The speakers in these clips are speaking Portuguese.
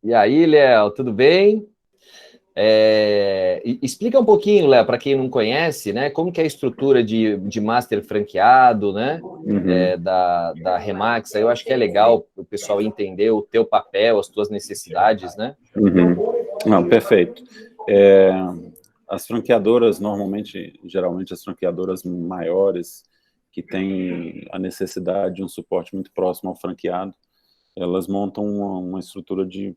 E aí, Léo, tudo bem? Explica um pouquinho, Léo, para quem não conhece, né, como que é a estrutura de master franqueado, né, da Remax. Aí eu acho que é legal o pessoal entender o teu papel, as tuas necessidades, né? Não, perfeito. É, as franqueadoras, geralmente as franqueadoras maiores, que têm a necessidade de um suporte muito próximo ao franqueado, elas montam uma estrutura de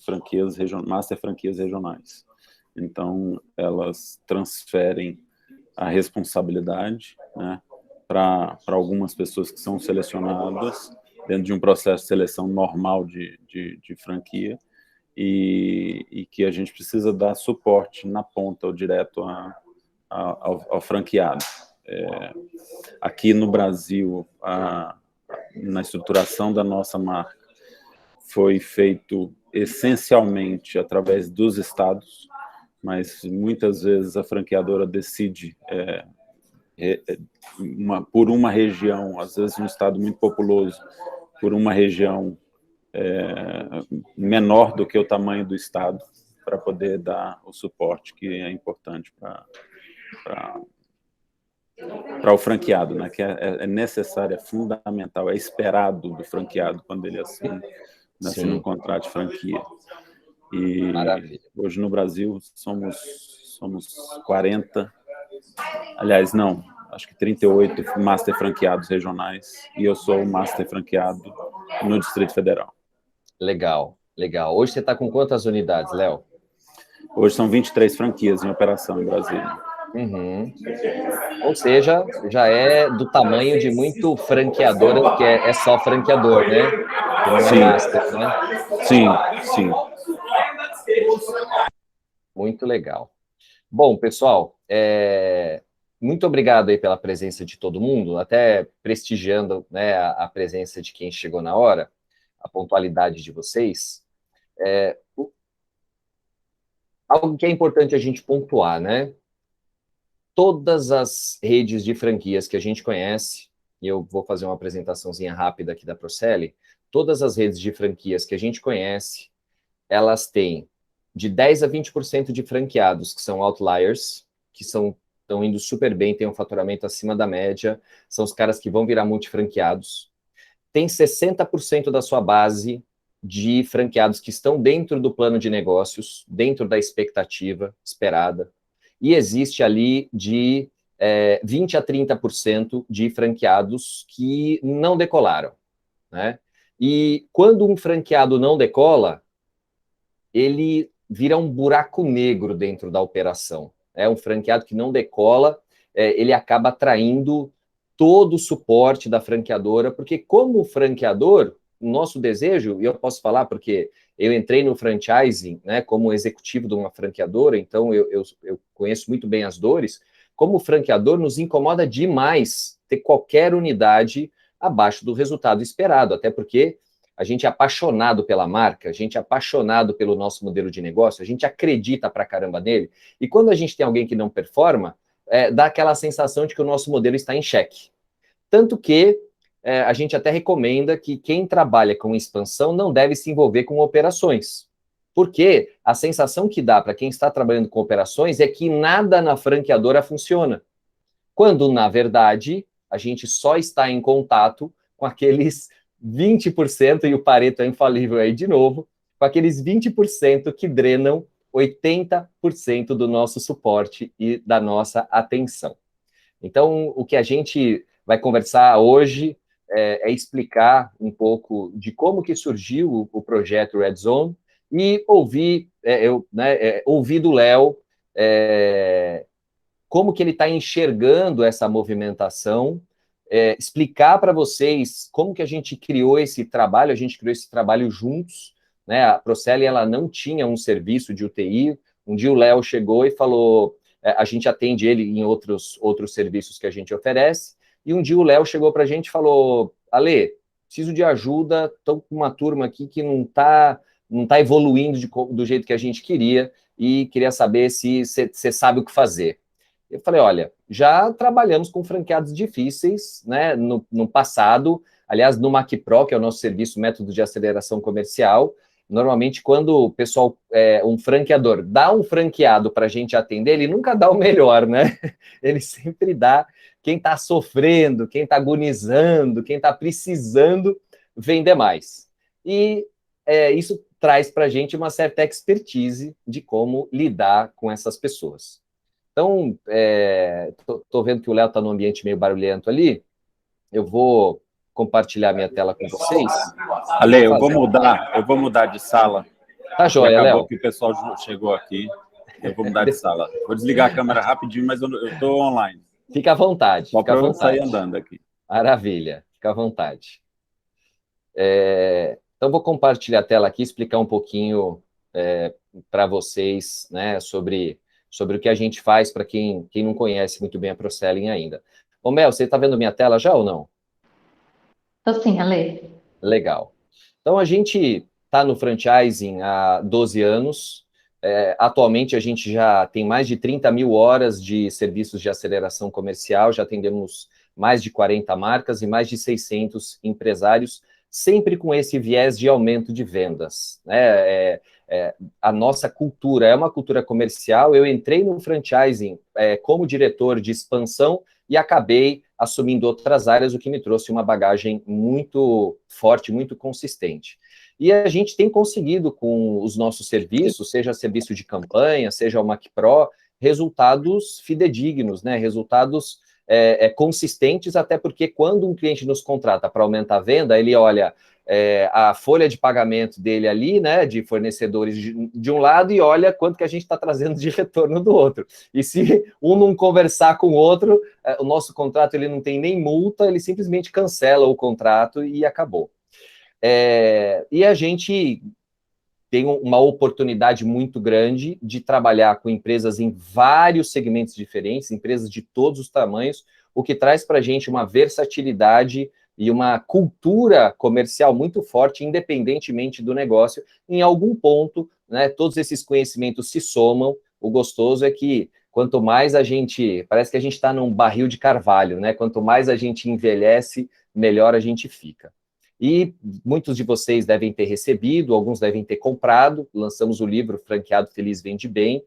franquias, master franquias regionais. Então, elas transferem a responsabilidade, né, para algumas pessoas que são selecionadas dentro de um processo de seleção normal de franquia, e que a gente precisa dar suporte na ponta ou direto ao franqueado. Aqui no Brasil, na estruturação da nossa marca, foi feito essencialmente através dos estados, mas muitas vezes a franqueadora decide por uma região, às vezes um estado muito populoso, por uma região menor do que o tamanho do estado, para poder dar o suporte que é importante para o franqueado, né? Que é necessário, é fundamental, é esperado do franqueado quando ele assina um contrato de franquia. E Maravilha. Hoje no Brasil somos 40, aliás, não, acho que 38 master franqueados regionais, e eu sou o master franqueado no Distrito Federal. Legal, legal. Hoje você está com quantas unidades, Léo? Hoje são 23 franquias em operação em Brasília. Ou seja, já é do tamanho de muito franqueador, que é só franqueador, né? Que não é master, né? Sim. Muito legal. Bom, pessoal, muito obrigado aí pela presença de todo mundo, até prestigiando, né, a presença de quem chegou na hora, a pontualidade de vocês. Algo que é importante a gente pontuar, né? Todas as redes de franquias que a gente conhece, e eu vou fazer uma apresentaçãozinha rápida aqui da Procelli, todas as redes de franquias que a gente conhece, elas têm de 10 a 20% de franqueados que são outliers, que estão indo super bem, têm um faturamento acima da média, são os caras que vão virar multifranqueados. Tem 60% da sua base de franqueados que estão dentro do plano de negócios, dentro da expectativa esperada, e existe ali de 20 a 30% de franqueados que não decolaram, né? E quando um franqueado não decola, ele vira um buraco negro dentro da operação. É um franqueado que não decola, ele acaba atraindo todo o suporte da franqueadora, porque como franqueador, o nosso desejo, e eu posso falar porque eu entrei no franchising, né, como executivo de uma franqueadora, então eu conheço muito bem as dores, como franqueador nos incomoda demais ter qualquer unidade abaixo do resultado esperado, até porque a gente é apaixonado pela marca, a gente é apaixonado pelo nosso modelo de negócio, a gente acredita pra caramba nele, e quando a gente tem alguém que não performa, dá aquela sensação de que o nosso modelo está em xeque. Tanto que a gente até recomenda que quem trabalha com expansão não deve se envolver com operações, porque a sensação que dá para quem está trabalhando com operações é que nada na franqueadora funciona, quando, na verdade, a gente só está em contato com aqueles 20%, e o Pareto é infalível aí de novo, com aqueles 20% que drenam 80% do nosso suporte e da nossa atenção. Então, o que a gente vai conversar hoje é explicar um pouco de como que surgiu o projeto Red Zone e ouvir do Léo como que ele está enxergando essa movimentação, explicar para vocês como que a gente criou esse trabalho juntos, né? A Procelli, ela não tinha um serviço de UTI, um dia o Léo chegou e falou, a gente atende ele em outros serviços que a gente oferece, e um dia o Léo chegou para a gente e falou, Ale, preciso de ajuda, estou com uma turma aqui que não tá evoluindo do jeito que a gente queria, e queria saber se você sabe o que fazer. Eu falei, olha, já trabalhamos com franqueados difíceis, né, no passado, aliás, no MacPro, que é o nosso serviço método de aceleração comercial, normalmente quando o pessoal, um franqueador, dá um franqueado para a gente atender, ele nunca dá o melhor, né? Ele sempre dá quem está sofrendo, quem está agonizando, quem está precisando vender mais. E isso traz para a gente uma certa expertise de como lidar com essas pessoas. Então, estou vendo que o Léo está num ambiente meio barulhento ali, eu vou compartilhar minha tela com vocês. Ale, eu vou mudar de sala. Tá joia, acabou Léo. que o pessoal chegou aqui. Eu vou mudar de sala. Vou desligar a câmera rapidinho, mas eu estou online. Fica à vontade, Só fica à para eu vontade. sair andando aqui. Maravilha, fica à vontade. Então, vou compartilhar a tela aqui, explicar um pouquinho para vocês, né, sobre o que a gente faz para quem não conhece muito bem a ProSelling ainda. Ô, Mel, você está vendo minha tela já ou não? Tô sim, Ale. Legal. Então, a gente está no franchising há 12 anos. Atualmente, a gente já tem mais de 30 mil horas de serviços de aceleração comercial, já atendemos mais de 40 marcas e mais de 600 empresários, sempre com esse viés de aumento de vendas, né? A nossa cultura é uma cultura comercial. Eu entrei no franchising como diretor de expansão e acabei assumindo outras áreas, o que me trouxe uma bagagem muito forte, muito consistente. E a gente tem conseguido, com os nossos serviços, seja serviço de campanha, seja o MacPro, resultados fidedignos, né? Resultados consistentes, até porque quando um cliente nos contrata para aumentar a venda, ele olha a folha de pagamento dele ali, né, de fornecedores de um lado, e olha quanto que a gente está trazendo de retorno do outro. E se um não conversar com o outro, o nosso contrato ele não tem nem multa, ele simplesmente cancela o contrato e acabou. E a gente tem uma oportunidade muito grande de trabalhar com empresas em vários segmentos diferentes, empresas de todos os tamanhos, o que traz para a gente uma versatilidade e uma cultura comercial muito forte, independentemente do negócio. Em algum ponto, né, todos esses conhecimentos se somam. O gostoso é que quanto mais a gente... Parece que a gente está num barril de carvalho, né? Quanto mais a gente envelhece, melhor a gente fica. E muitos de vocês devem ter recebido, alguns devem ter comprado. Lançamos o livro Franqueado Feliz Vende Bem,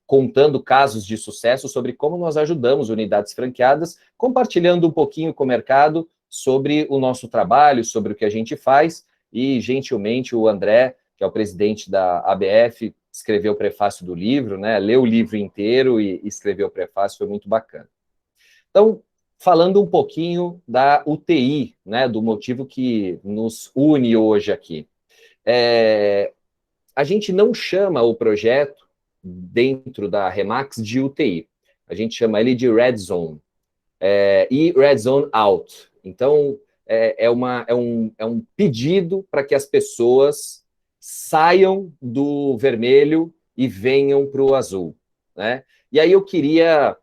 contando casos de sucesso sobre como nós ajudamos unidades franqueadas, compartilhando um pouquinho com o mercado sobre o nosso trabalho, sobre o que a gente faz, e gentilmente o André, que é o presidente da ABF, escreveu o prefácio do livro, né? Leu o livro inteiro e escreveu o prefácio, foi muito bacana. Então, falando um pouquinho da UTI, né, do motivo que nos une hoje aqui. A gente não chama o projeto dentro da Remax de UTI, a gente chama ele de Red Zone, e Red Zone Out. Então, é um pedido para que as pessoas saiam do vermelho e venham para o azul, né? E aí eu queria...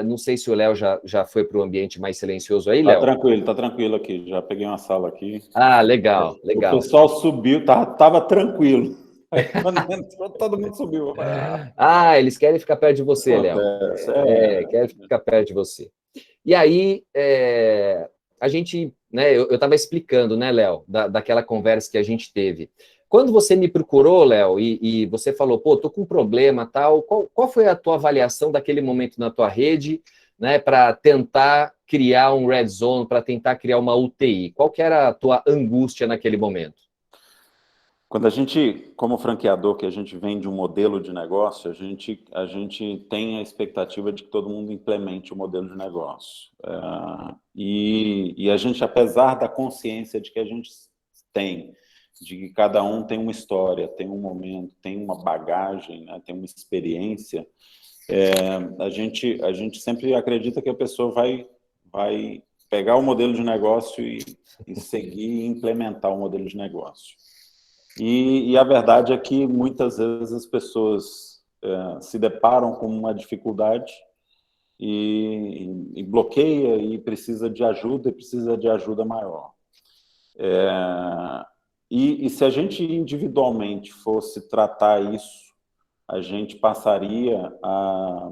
não sei se o Léo já foi para o ambiente mais silencioso aí, Léo. Tá tranquilo aqui. Já peguei uma sala aqui. Ah, legal, legal. O pessoal subiu, tava tranquilo. Aí, quando entrou, todo mundo subiu. Eles querem ficar perto de você, Léo. Querem ficar perto de você. E aí, a gente, né, eu estava explicando, né, Léo, daquela conversa que a gente teve. Quando você me procurou, Léo, e você falou, pô, tô com um problema, tal, qual foi a tua avaliação daquele momento na tua rede, né, para tentar criar um Red Zone, para tentar criar uma UTI? Qual que era a tua angústia naquele momento? Quando a gente, como franqueador, que a gente vende um modelo de negócio, a gente tem a expectativa de que todo mundo implemente o modelo de negócio. E a gente, apesar da consciência de que a gente tem, de que cada um tem uma história, tem um momento, tem uma bagagem, né, tem uma experiência, a gente sempre acredita que a pessoa vai pegar o modelo de negócio e seguir e implementar o modelo de negócio. E a verdade é que muitas vezes as pessoas se deparam com uma dificuldade e bloqueia e precisa de ajuda maior. E se a gente individualmente fosse tratar isso, a gente passaria a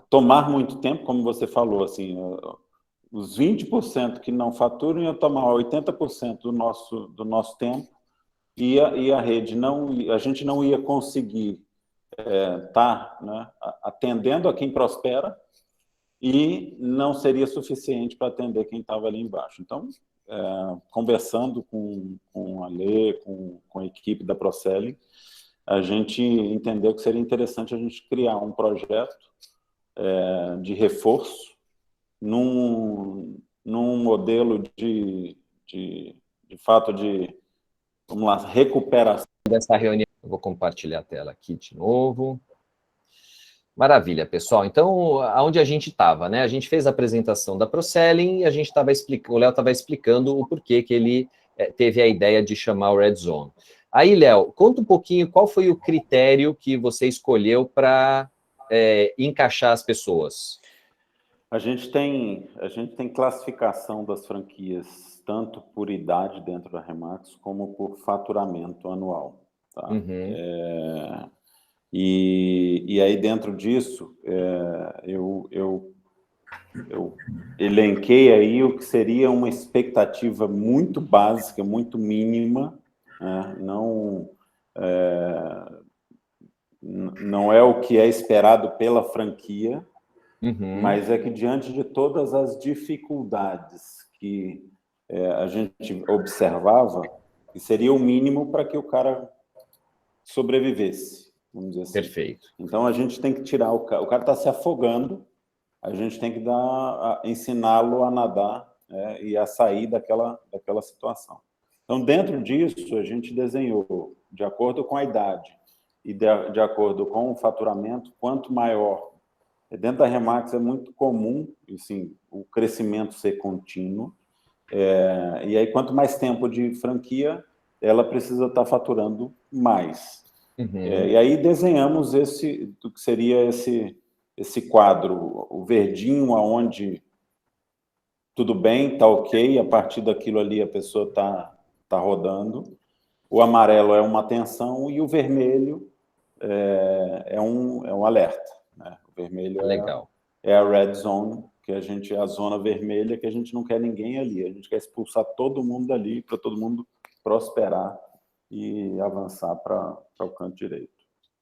tomar muito tempo, como você falou, assim, os 20% que não faturam iam tomar 80% do nosso tempo, e a rede a gente não ia conseguir estar, né, atendendo a quem prospera, e não seria suficiente para atender quem estava ali embaixo. Então, conversando com a Lê, com a equipe da Proselling, a gente entendeu que seria interessante a gente criar um projeto de reforço num modelo de fato de, vamos lá, recuperação. Dessa reunião, eu vou compartilhar a tela aqui de novo. Maravilha, pessoal. Então, aonde a gente estava, né? A gente fez a apresentação da Proselling e a gente estava explicando, o Léo estava explicando o porquê que ele teve a ideia de chamar o Red Zone. Aí, Léo, conta um pouquinho qual foi o critério que você escolheu para encaixar as pessoas. A gente tem classificação das franquias tanto por idade dentro da Remax como por faturamento anual. Tá? Uhum. E aí, dentro disso, eu elenquei aí o que seria uma expectativa muito básica, muito mínima, né? Não é o que é esperado pela franquia, mas é que, diante de todas as dificuldades que a gente observava, que seria o mínimo para que o cara sobrevivesse. Vamos dizer assim. Perfeito. Então, a gente tem que tirar o cara está se afogando, a gente tem que ensiná-lo a nadar e a sair daquela situação. Então, dentro disso, a gente desenhou, de acordo com a idade e de acordo com o faturamento, quanto maior. Dentro da Remax é muito comum, assim, o crescimento ser contínuo, e aí, quanto mais tempo de franquia, ela precisa estar faturando mais. E aí desenhamos do que seria esse quadro, o verdinho, aonde tudo bem, está ok, a partir daquilo ali a pessoa está rodando, o amarelo é uma atenção e o vermelho é um alerta. Né? O vermelho é a red zone, que a zona vermelha, que a gente não quer ninguém ali, a gente quer expulsar todo mundo dali para todo mundo prosperar e avançar para o canto direito.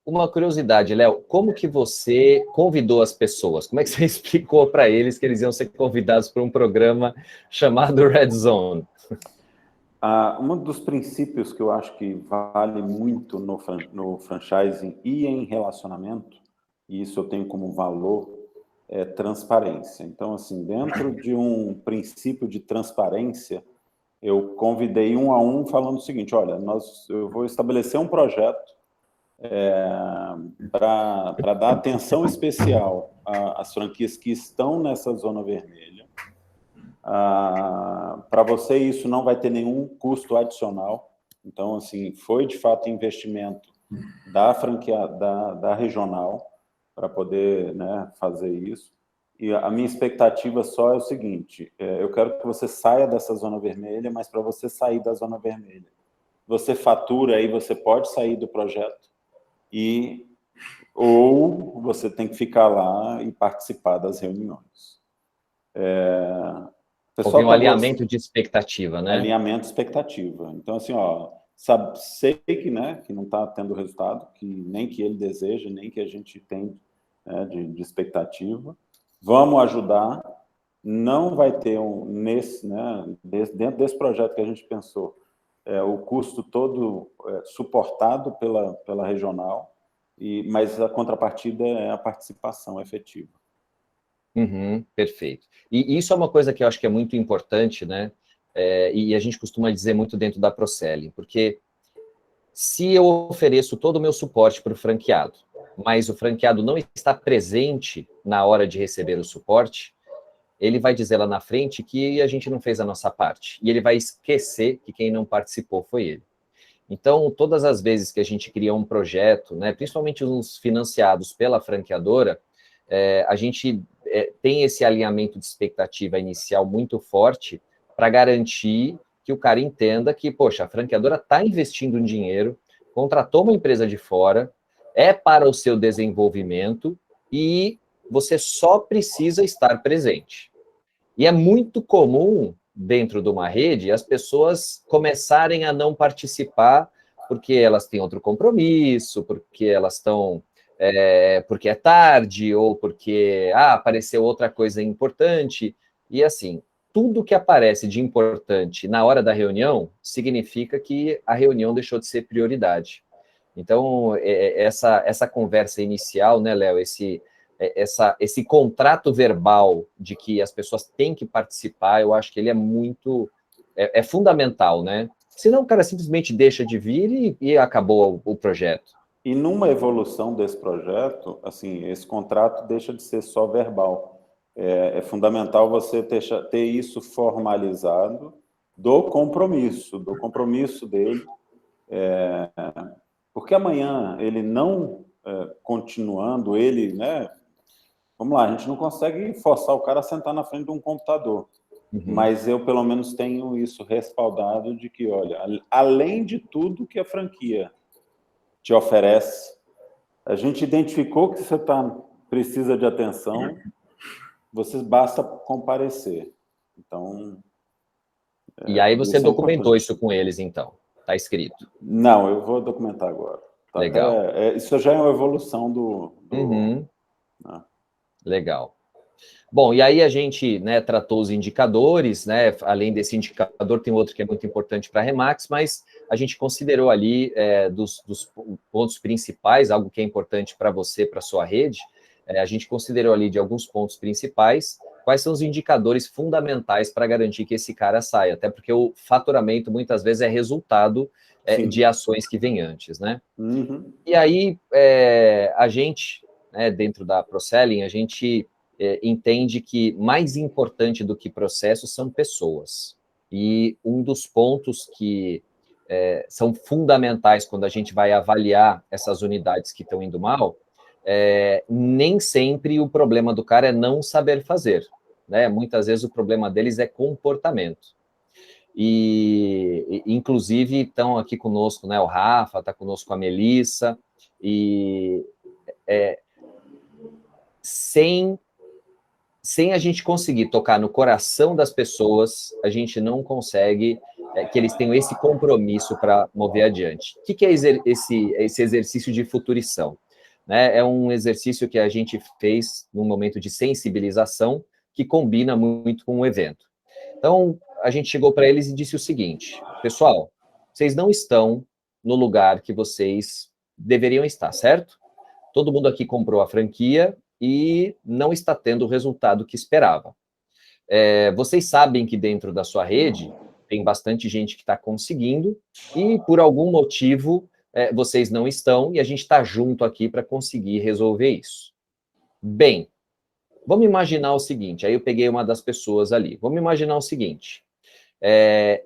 Uma curiosidade, Léo, como que você convidou as pessoas? Como é que você explicou para eles que eles iam ser convidados para um programa chamado Red Zone? Um dos princípios que eu acho que vale muito no franchising e em relacionamento, e isso eu tenho como valor, é transparência. Então, assim, dentro de um princípio de transparência, eu convidei um a um falando o seguinte: olha, eu vou estabelecer um projeto para dar atenção especial às franquias que estão nessa zona vermelha. Para você, isso não vai ter nenhum custo adicional. Então, assim, foi de fato investimento da franquia, da regional, para poder, né, fazer isso. E a minha expectativa só é o seguinte: eu quero que você saia dessa zona vermelha, mas para você sair da zona vermelha, você fatura, aí você pode sair do projeto, ou você tem que ficar lá e participar das reuniões. Houve um alinhamento de expectativa, né? Alinhamento de expectativa. Então, assim, sei que, né, que não está tendo resultado, que nem que ele deseja, nem que a gente tem, né, de expectativa. Vamos ajudar. Não vai ter dentro desse projeto que a gente pensou, o custo todo suportado pela regional, mas a contrapartida é a participação efetiva. Perfeito. E isso é uma coisa que eu acho que é muito importante, né? E a gente costuma dizer muito dentro da Proselling, porque se eu ofereço todo o meu suporte para o franqueado, mas o franqueado não está presente na hora de receber o suporte, ele vai dizer lá na frente que a gente não fez a nossa parte. E ele vai esquecer que quem não participou foi ele. Então, todas as vezes que a gente cria um projeto, né, principalmente os financiados pela franqueadora, a gente tem esse alinhamento de expectativa inicial muito forte para garantir que o cara entenda que, poxa, a franqueadora está investindo um dinheiro, contratou uma empresa de fora, é para o seu desenvolvimento e você só precisa estar presente. E é muito comum, dentro de uma rede, as pessoas começarem a não participar porque elas têm outro compromisso, porque elas estão, porque é tarde, ou porque, apareceu outra coisa importante, e assim, tudo que aparece de importante na hora da reunião, significa que a reunião deixou de ser prioridade. Então, essa conversa inicial, né, Léo, esse contrato verbal de que as pessoas têm que participar, eu acho que ele é muito, é fundamental, né? Senão o cara simplesmente deixa de vir e acabou o projeto. E numa evolução desse projeto, assim, esse contrato deixa de ser só verbal. É fundamental você ter isso formalizado do compromisso dele, porque amanhã ele não continuando, ele, né? Vamos lá, a gente não consegue forçar o cara a sentar na frente de um computador. Mas eu, pelo menos, tenho isso respaldado de que, olha, além de tudo que a franquia te oferece, a gente identificou que você precisa de atenção, você basta comparecer. Então... E aí você isso é documentou importante. isso com eles, então? Está escrito? Não, eu vou documentar agora. Tá? Legal. Isso já é uma evolução do Uhum. né? Legal. Bom, e aí a gente, né, tratou os indicadores, né, além desse indicador tem outro que é muito importante para a Remax, mas a gente considerou ali dos pontos principais, algo que é importante para você, para a sua rede, a gente considerou ali de alguns pontos principais, quais são os indicadores fundamentais para garantir que esse cara saia, até porque o faturamento muitas vezes é resultado de ações que vêm antes, né? Uhum. E aí a gente, né, dentro da ProSelling, a gente entende que mais importante do que processos são pessoas. E um dos pontos que são fundamentais quando a gente vai avaliar essas unidades que estão indo mal, nem sempre o problema do cara é não saber fazer, né? Muitas vezes o problema deles é comportamento. E inclusive, estão aqui conosco, né, o Rafa, está conosco a Melissa, e sem a gente conseguir tocar no coração das pessoas, a gente não consegue que eles tenham esse compromisso para mover adiante. O que é esse exercício de futurição? Né? É um exercício que a gente fez num momento de sensibilização que combina muito com o evento. Então, a gente chegou para eles e disse o seguinte: pessoal, vocês não estão no lugar que vocês deveriam estar, certo? Todo mundo aqui comprou a franquia e não está tendo o resultado que esperava. Vocês sabem que dentro da sua rede tem bastante gente que está conseguindo e, por algum motivo, vocês não estão e a gente está junto aqui para conseguir resolver isso. Bem, vamos imaginar o seguinte, aí eu peguei uma das pessoas ali, vamos imaginar o seguinte,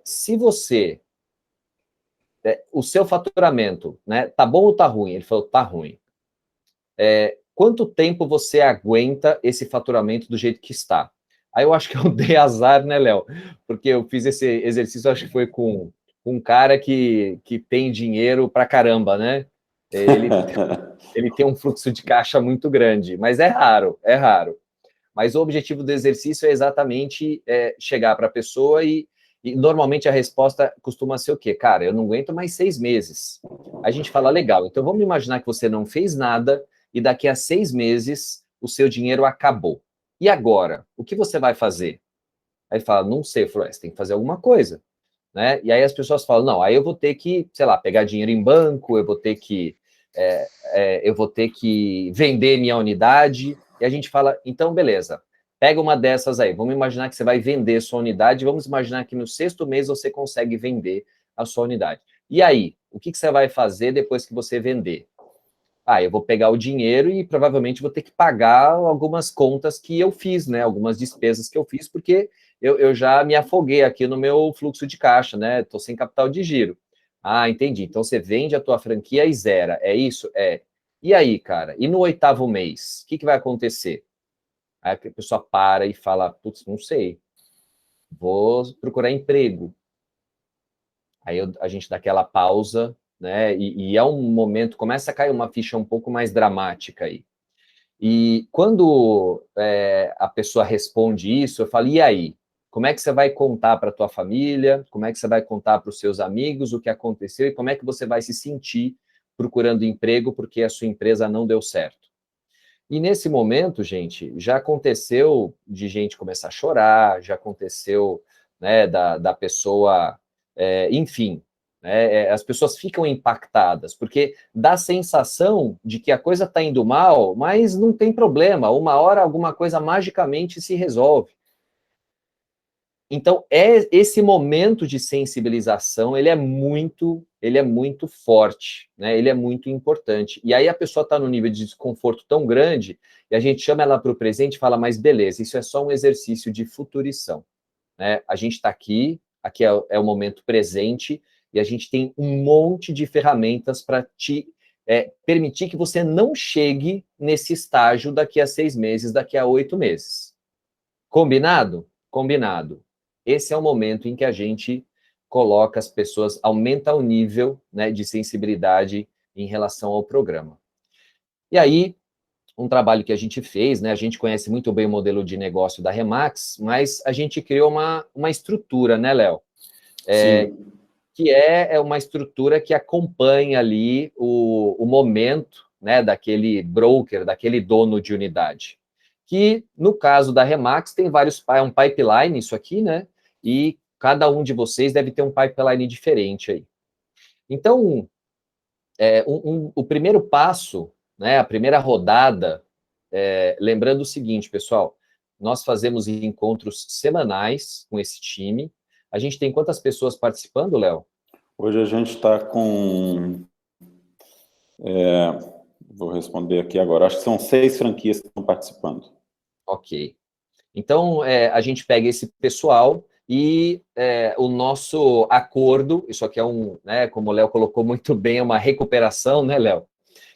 se você, o seu faturamento, né, tá bom ou tá ruim? Ele falou, tá ruim. Quanto tempo você aguenta esse faturamento do jeito que está? Aí eu acho que eu dei azar, né, Léo? Porque eu fiz esse exercício, acho que foi com um cara que tem dinheiro pra caramba, né? Ele tem um fluxo de caixa muito grande, mas é raro, é raro. Mas o objetivo do exercício é exatamente chegar para a pessoa e normalmente a resposta costuma ser o quê? Cara, eu não aguento mais 6 meses. A gente fala, legal, então vamos imaginar que você não fez nada e daqui a 6 meses o seu dinheiro acabou. E agora? O que você vai fazer? Aí fala, não sei. Eu falo, você tem que fazer alguma coisa. Né? E aí as pessoas falam, não, aí eu vou ter que, sei lá, pegar dinheiro em banco, eu vou ter que vender minha unidade. E a gente fala, então, beleza, pega uma dessas aí. Vamos imaginar que você vai vender sua unidade, vamos imaginar que no 6º mês você consegue vender a sua unidade. E aí, o que você vai fazer depois que você vender? Eu vou pegar o dinheiro e provavelmente vou ter que pagar algumas contas que eu fiz, né? Algumas despesas que eu fiz, porque eu já me afoguei aqui no meu fluxo de caixa, né? Estou sem capital de giro. Entendi. Então você vende a tua franquia e zera. É isso? E aí, cara? E no 8º mês? O que vai acontecer? Aí a pessoa para e fala, putz, não sei. Vou procurar emprego. Aí a gente dá aquela pausa, né? E é um momento, começa a cair uma ficha um pouco mais dramática aí. E quando a pessoa responde isso, eu falo, e aí? Como é que você vai contar para a tua família? Como é que você vai contar para os seus amigos o que aconteceu? E como é que você vai se sentir procurando emprego porque a sua empresa não deu certo? E nesse momento, gente, já aconteceu de gente começar a chorar, já aconteceu, né, da pessoa, enfim, né, as pessoas ficam impactadas, porque dá a sensação de que a coisa está indo mal, mas não tem problema, uma hora alguma coisa magicamente se resolve. Então, esse momento de sensibilização, ele é muito forte, né? Ele é muito importante. E aí a pessoa está num nível de desconforto tão grande, e a gente chama ela para o presente e fala, mas beleza, isso é só um exercício de futurição, né? A gente está aqui é o momento presente, e a gente tem um monte de ferramentas para te permitir que você não chegue nesse estágio daqui a 6 meses, daqui a 8 meses. Combinado? Combinado. Esse é o momento em que a gente coloca as pessoas, aumenta o nível, né, de sensibilidade em relação ao programa. E aí, um trabalho que a gente fez, né, a gente conhece muito bem o modelo de negócio da Remax, mas a gente criou uma estrutura, né, Léo? Sim. Que é uma estrutura que acompanha ali o momento, né, daquele broker, daquele dono de unidade. Que, no caso da Remax, tem um pipeline, isso aqui, né? E cada um de vocês deve ter um pipeline diferente aí. Então, o primeiro passo, né, a primeira rodada, lembrando o seguinte, pessoal, nós fazemos encontros semanais com esse time. A gente tem quantas pessoas participando, Léo? Hoje a gente está com... vou responder aqui agora. Acho que são 6 franquias que estão participando. Ok. Então, a gente pega esse pessoal e o nosso acordo, isso aqui é né, como o Léo colocou muito bem, é uma recuperação, né, Léo?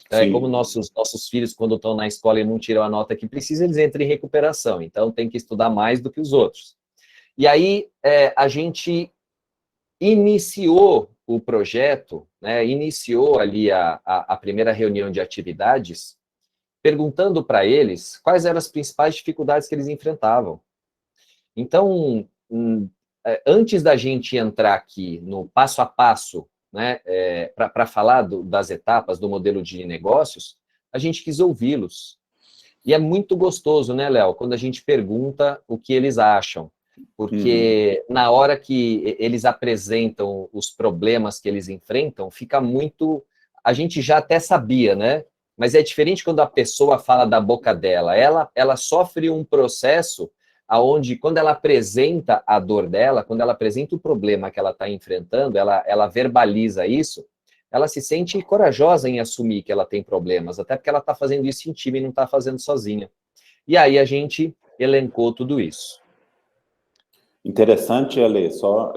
Então, é como nossos filhos, quando estão na escola e não tiram a nota que precisa, eles entram em recuperação. Então, tem que estudar mais do que os outros. E aí, a gente iniciou o projeto, né, iniciou ali a primeira reunião de atividades, perguntando para eles quais eram as principais dificuldades que eles enfrentavam. Então, antes da gente entrar aqui no passo a passo, né, para falar das etapas do modelo de negócios, a gente quis ouvi-los. E é muito gostoso, né, Léo, quando a gente pergunta o que eles acham. Porque na hora que eles apresentam os problemas que eles enfrentam, fica muito... A gente já até sabia, né? Mas é diferente quando a pessoa fala da boca dela. Ela sofre um processo onde, quando ela apresenta a dor dela, quando ela apresenta o problema que ela está enfrentando, ela verbaliza isso, ela se sente corajosa em assumir que ela tem problemas, até porque ela está fazendo isso em time e não está fazendo sozinha. E aí a gente elencou tudo isso. Interessante, Ale, só...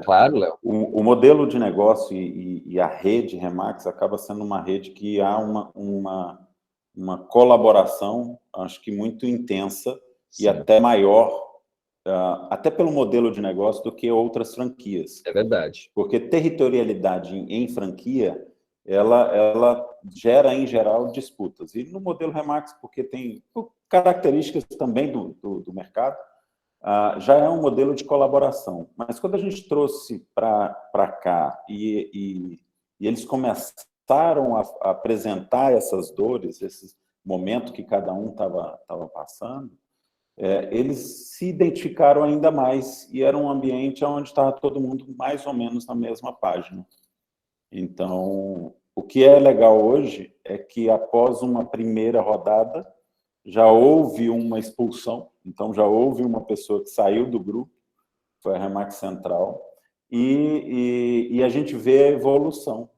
Claro, Léo. O modelo de negócio e a rede Remax acaba sendo uma rede que há uma colaboração, acho que muito intensa, sim, e até maior, até pelo modelo de negócio, do que outras franquias. É verdade. Porque territorialidade em franquia, ela gera, em geral, disputas. E no modelo Remax, porque tem características também do mercado, já é um modelo de colaboração. Mas quando a gente trouxe para cá e eles começaram a apresentar essas dores, esse momento que cada um estava passando, eles se identificaram ainda mais e era um ambiente onde estava todo mundo mais ou menos na mesma página. Então, o que é legal hoje é que, após uma primeira rodada, já houve uma expulsão, então já houve uma pessoa que saiu do grupo, foi a Remax Central, e a gente vê a evolução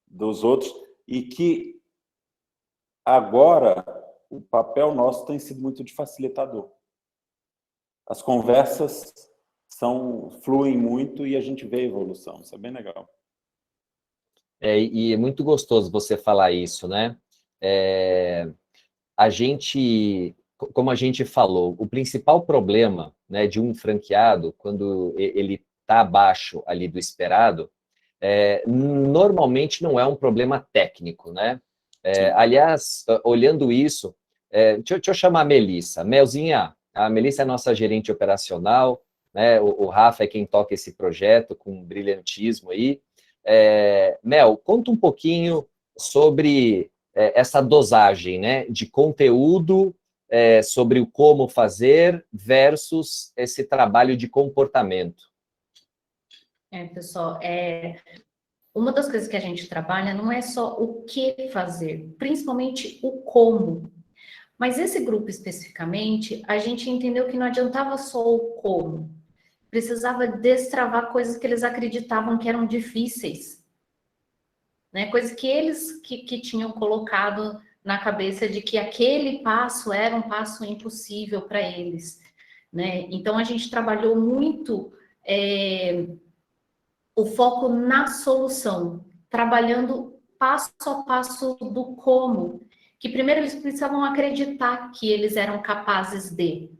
dos outros, e que agora o papel nosso tem sido muito de facilitador. As conversas fluem muito e a gente vê a evolução, isso é bem legal. E é muito gostoso você falar isso, né? A gente, como a gente falou, o principal problema, né, de um franqueado, quando ele está abaixo ali do esperado, normalmente não é um problema técnico, né? Aliás, olhando isso, deixa eu chamar a Melissa. Melzinha, a Melissa é nossa gerente operacional, né? O Rafa é quem toca esse projeto com brilhantismo aí. Mel, conta um pouquinho sobre essa dosagem, né, de conteúdo sobre o como fazer versus esse trabalho de comportamento. Pessoal, uma das coisas que a gente trabalha não é só o que fazer, principalmente o como. Mas esse grupo especificamente, a gente entendeu que não adiantava só o como. Precisava destravar coisas que eles acreditavam que eram difíceis. Né? Coisas que eles que tinham colocado na cabeça de que aquele passo era um passo impossível para eles. Né? Então, a gente trabalhou muito o foco na solução, trabalhando passo a passo do como, que primeiro eles precisavam acreditar que eles eram capazes de,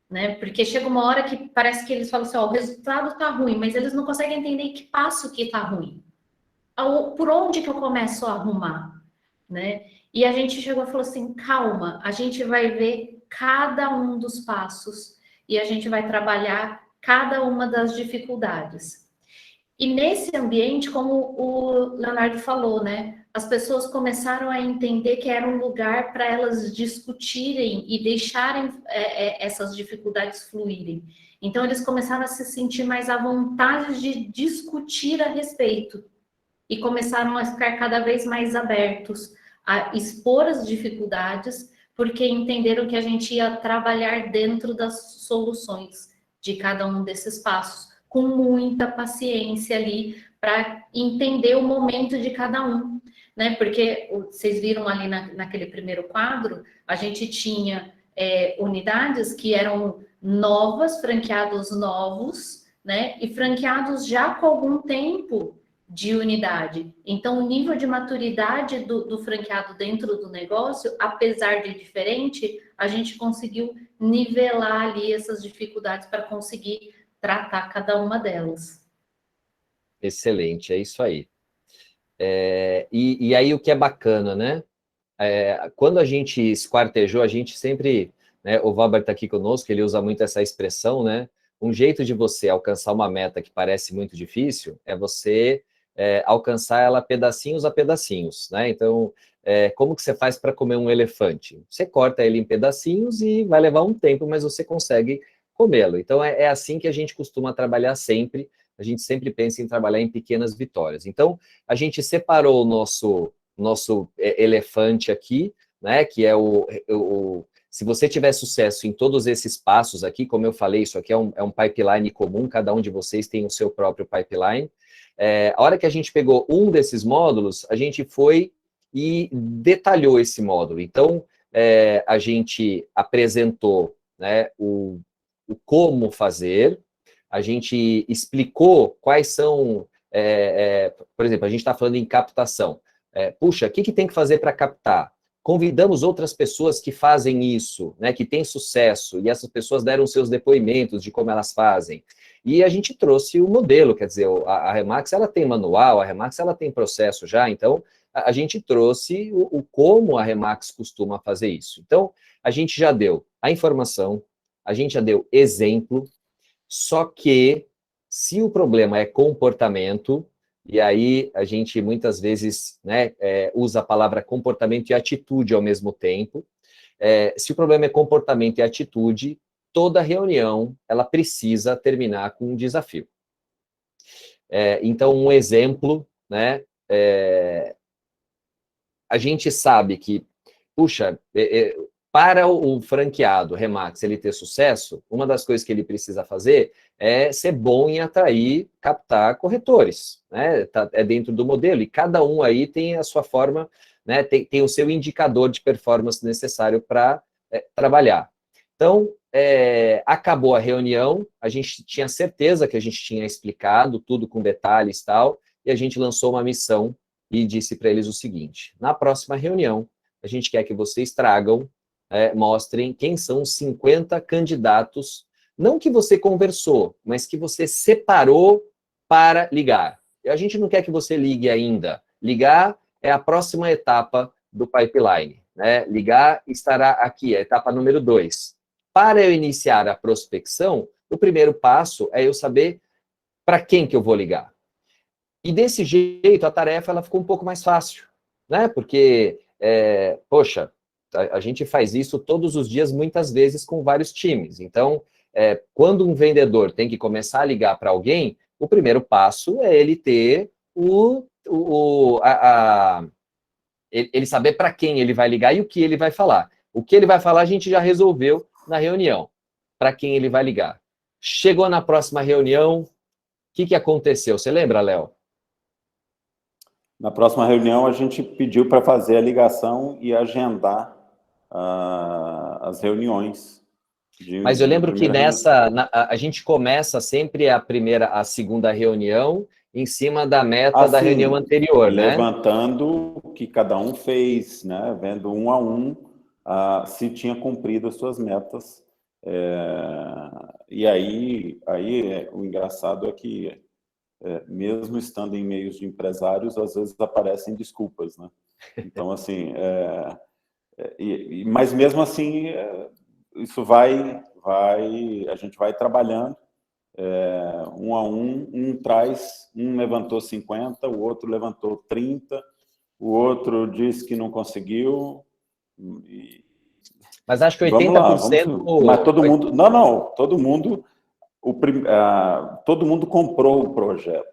né? Porque chega uma hora que parece que eles falam assim, ó, o resultado tá ruim, mas eles não conseguem entender que passo que tá ruim. Por onde que eu começo a arrumar, né? E a gente chegou e falou assim, calma, a gente vai ver cada um dos passos e a gente vai trabalhar cada uma das dificuldades. E nesse ambiente, como o Leonardo falou, né? As pessoas começaram a entender que era um lugar para elas discutirem e deixarem essas dificuldades fluírem. Então, eles começaram a se sentir mais à vontade de discutir a respeito. E começaram a ficar cada vez mais abertos a expor as dificuldades, porque entenderam que a gente ia trabalhar dentro das soluções de cada um desses passos, com muita paciência ali, para entender o momento de cada um, né? Porque vocês viram ali naquele primeiro quadro, a gente tinha unidades que eram novas, franqueados novos, né? E franqueados já com algum tempo de unidade. Então, o nível de maturidade do franqueado dentro do negócio, apesar de diferente, a gente conseguiu nivelar ali essas dificuldades para conseguir tratar cada uma delas. Excelente, é isso aí. E aí o que é bacana, né? Quando a gente esquartejou, a gente sempre, né, o Valber está aqui conosco, ele usa muito essa expressão, né? Um jeito de você alcançar uma meta que parece muito difícil é você alcançar ela pedacinhos a pedacinhos, né? Então, como que você faz para comer um elefante? Você corta ele em pedacinhos e vai levar um tempo, mas você consegue comê-lo. Então, é assim que a gente costuma trabalhar sempre, a gente sempre pensa em trabalhar em pequenas vitórias. Então, a gente separou o nosso elefante aqui, né, que é se você tiver sucesso em todos esses passos aqui, como eu falei, isso aqui é um pipeline comum, cada um de vocês tem o seu próprio pipeline. A hora que a gente pegou um desses módulos, a gente foi e detalhou esse módulo. Então, a gente apresentou, né, o como fazer, a gente explicou quais são, por exemplo, a gente está falando em captação. Puxa, o que tem que fazer para captar? Convidamos outras pessoas que fazem isso, né, que têm sucesso, e essas pessoas deram seus depoimentos de como elas fazem. E a gente trouxe o modelo, quer dizer, a Remax, ela tem manual, a Remax, ela tem processo já, então a gente trouxe o como a Remax costuma fazer isso. Então, a gente já deu a informação, a gente já deu exemplo, só que se o problema é comportamento, e aí a gente muitas vezes, né, usa a palavra comportamento e atitude ao mesmo tempo. Se o problema é comportamento e atitude, toda reunião ela precisa terminar com um desafio. Então, um exemplo, né, a gente sabe que, puxa, para o franqueado Remax ele ter sucesso, uma das coisas que ele precisa fazer é ser bom em atrair, captar corretores, né? É dentro do modelo, e cada um aí tem a sua forma, né? Tem o seu indicador de performance necessário para trabalhar. Então, acabou a reunião, a gente tinha certeza que a gente tinha explicado tudo com detalhes e tal, e a gente lançou uma missão e disse para eles o seguinte: na próxima reunião, a gente quer que vocês tragam, mostrem quem são os 50 candidatos, não que você conversou, mas que você separou para ligar. A gente não quer que você ligue ainda. Ligar é a próxima etapa do pipeline, né? Ligar estará aqui, a etapa número 2. Para eu iniciar a prospecção, o primeiro passo é eu saber para quem que eu vou ligar. E desse jeito, a tarefa ela ficou um pouco mais fácil, né? Porque, poxa, a gente faz isso todos os dias, muitas vezes, com vários times. Então, quando um vendedor tem que começar a ligar para alguém, o primeiro passo é ele ter ele saber para quem ele vai ligar e o que ele vai falar. O que ele vai falar, a gente já resolveu na reunião. Para quem ele vai ligar. Chegou na próxima reunião, o que aconteceu? Você lembra, Léo? Na próxima reunião, a gente pediu para fazer a ligação e agendar as reuniões. Mas eu lembro que a gente começa sempre a segunda reunião em cima da meta da reunião anterior, né? Levantando o que cada um fez, né? Vendo um a um se tinha cumprido as suas metas. E aí o engraçado é que, mesmo estando em meios de empresários, às vezes aparecem desculpas, né? Então, assim, mas mesmo assim, isso a gente vai trabalhando, um a um levantou 50, o outro levantou 30, o outro disse que não conseguiu. Mas acho que 80%... Mas todo mundo... Não, todo mundo... todo mundo comprou o projeto.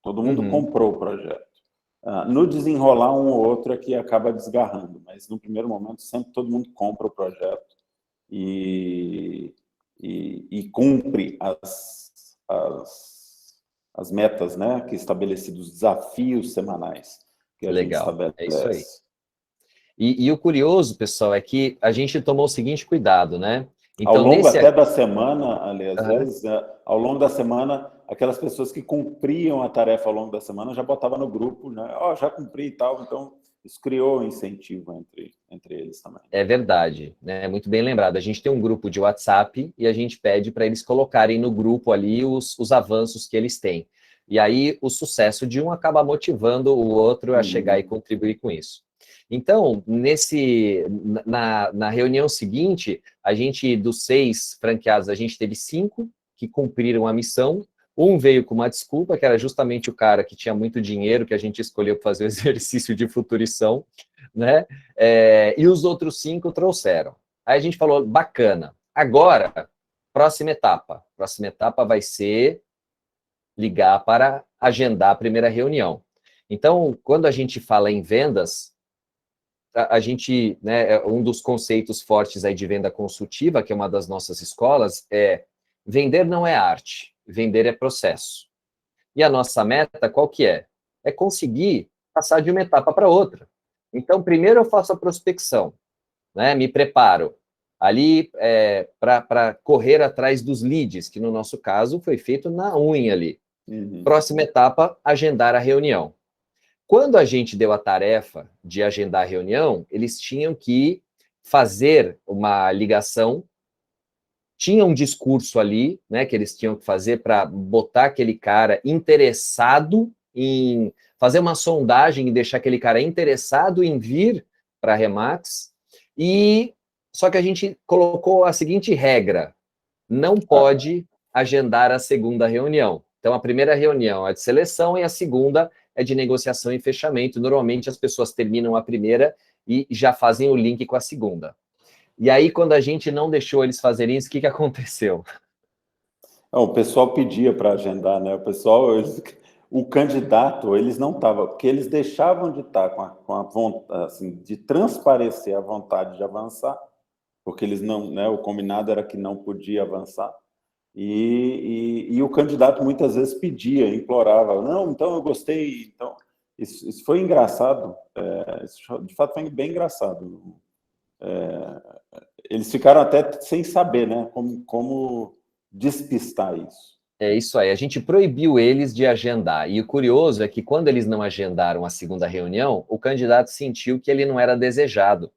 Todo mundo comprou o projeto. No desenrolar, um ou outro é que acaba desgarrando, mas no primeiro momento sempre todo mundo compra o projeto e cumpre as metas, né, que estabelecidos, os desafios semanais que a gente estabelece. É isso aí. E o curioso, pessoal, é que a gente tomou o seguinte cuidado, né? Então, ao longo até da semana, ali, às vezes, ao longo da semana, aquelas pessoas que cumpriam a tarefa ao longo da semana já botavam no grupo, né? Já cumpri e tal. Então, isso criou um incentivo entre eles também. É verdade, né? Muito bem lembrado. A gente tem um grupo de WhatsApp e a gente pede para eles colocarem no grupo ali os avanços que eles têm. E aí, o sucesso de um acaba motivando o outro a chegar e contribuir com isso. Então, na reunião seguinte, dos 6 franqueados, a gente teve 5 que cumpriram a missão. Um veio com uma desculpa, que era justamente o cara que tinha muito dinheiro, que a gente escolheu para fazer o exercício de futurição, né? E os outros 5 trouxeram. Aí a gente falou, bacana. Agora, próxima etapa. Próxima etapa vai ser ligar para agendar a primeira reunião. Então, quando a gente fala em vendas, a gente, né, um dos conceitos fortes aí de venda consultiva, que é uma das nossas escolas, é vender não é arte, vender é processo. E a nossa meta, qual que é? É conseguir passar de uma etapa para outra. Então, primeiro eu faço a prospecção, né, me preparo ali para correr atrás dos leads, que no nosso caso foi feito na unha ali. Próxima etapa, agendar a reunião. Quando a gente deu a tarefa de agendar a reunião, eles tinham que fazer uma ligação, tinha um discurso ali, né, que eles tinham que fazer para botar aquele cara interessado em fazer uma sondagem e deixar aquele cara interessado em vir para a Remax, só que a gente colocou a seguinte regra: não pode agendar a segunda reunião. Então, a primeira reunião é de seleção e a segunda é de negociação e fechamento. Normalmente, as pessoas terminam a primeira e já fazem o link com a segunda. E aí, quando a gente não deixou eles fazerem isso, o que aconteceu? O pessoal pedia para agendar, né? O candidato, eles não estavam, porque eles deixavam de estar com a vontade, assim, de transparecer a vontade de avançar, porque eles não, né? O combinado era que não podia avançar. E o candidato muitas vezes pedia, implorava, não, então eu gostei. Então, isso foi engraçado, isso de fato foi bem engraçado. Eles ficaram até sem saber, né, como despistar isso. É isso aí, a gente proibiu eles de agendar. E o curioso é que quando eles não agendaram a segunda reunião, o candidato sentiu que ele não era desejado.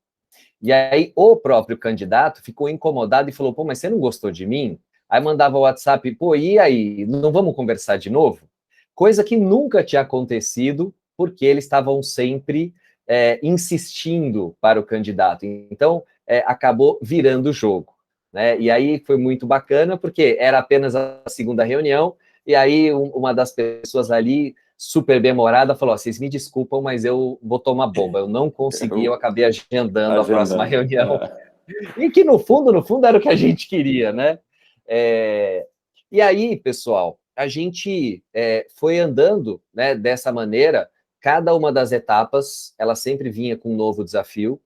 E aí o próprio candidato ficou incomodado e falou, pô, mas você não gostou de mim? Aí mandava o WhatsApp, pô, e aí, não vamos conversar de novo? Coisa que nunca tinha acontecido, porque eles estavam sempre insistindo para o candidato. Então, acabou virando o jogo, né? E aí foi muito bacana, porque era apenas a segunda reunião, e aí uma das pessoas ali, super bem-humorada, falou, oh, vocês me desculpam, mas eu vou tomar bomba, eu não consegui, eu acabei agendando a próxima reunião. E que, no fundo, era o que a gente queria, né? E aí, pessoal, a gente foi andando, né, dessa maneira, cada uma das etapas, ela sempre vinha com um novo desafio,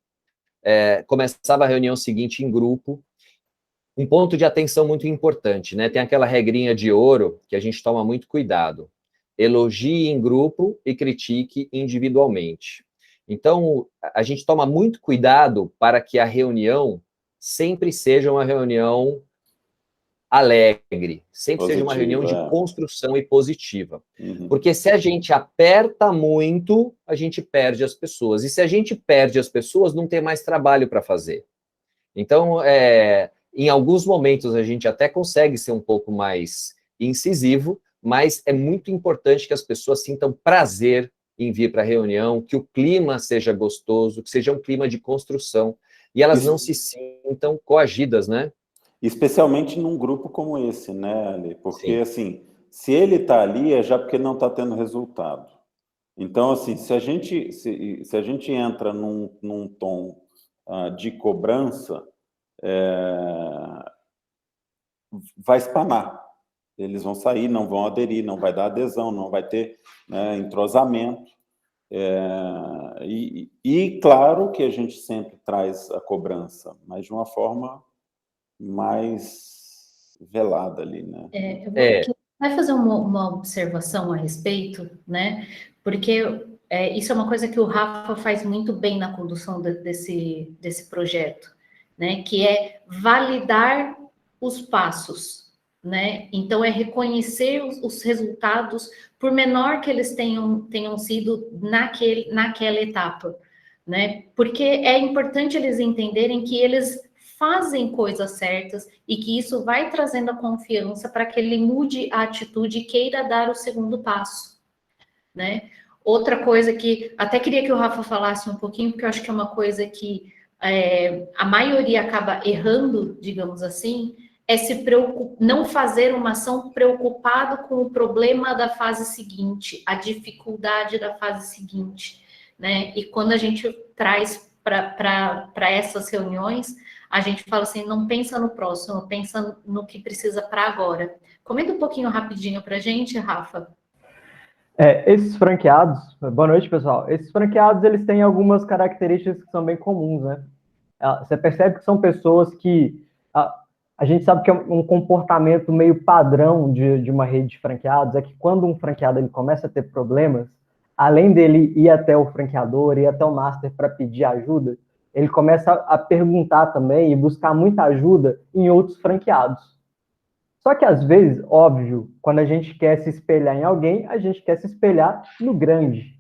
começava a reunião seguinte em grupo, um ponto de atenção muito importante, né? Tem aquela regrinha de ouro que a gente toma muito cuidado. Elogie em grupo e critique individualmente. Então, a gente toma muito cuidado para que a reunião sempre seja uma reunião alegre, sempre seja uma reunião de construção e positiva. Porque se a gente aperta muito, a gente perde as pessoas. E se a gente perde as pessoas, não tem mais trabalho para fazer. Então, em alguns momentos, a gente até consegue ser um pouco mais incisivo, mas é muito importante que as pessoas sintam prazer em vir para a reunião, que o clima seja gostoso, que seja um clima de construção, e elas não se sintam coagidas, né? Especialmente num grupo como esse, né, Ali? Porque, assim, se ele está ali, é já porque não está tendo resultado. Então, assim, se a gente entra num tom de cobrança, vai espanar. Eles vão sair, não vão aderir, não vai dar adesão, não vai ter, né, entrosamento. E claro que a gente sempre traz a cobrança, mas de uma forma mais velada ali, né? Vai fazer uma observação a respeito, né? Porque isso é uma coisa que o Rafa faz muito bem na condução desse projeto, né? Que é validar os passos, né? Então, é reconhecer os resultados, por menor que eles tenham sido naquela etapa, né? Porque é importante eles entenderem que eles fazem coisas certas e que isso vai trazendo a confiança para que ele mude a atitude e queira dar o segundo passo, né? Outra coisa que até queria que o Rafa falasse um pouquinho, porque eu acho que é uma coisa que a maioria acaba errando, digamos assim, é não fazer uma ação preocupado com o problema da fase seguinte, a dificuldade da fase seguinte, né? E quando a gente traz para essas reuniões, a gente fala assim, não pensa no próximo, pensa no que precisa para agora. Comenta um pouquinho rapidinho para a gente, Rafa. Esses franqueados, boa noite, pessoal. Esses franqueados, eles têm algumas características que são bem comuns, né? Você percebe que são pessoas que a gente sabe que é um comportamento meio padrão de uma rede de franqueados, é que quando um franqueado ele começa a ter problemas, além dele ir até o franqueador, ir até o master para pedir ajuda, ele começa a perguntar também e buscar muita ajuda em outros franqueados. Só que, às vezes, óbvio, quando a gente quer se espelhar em alguém, a gente quer se espelhar no grande.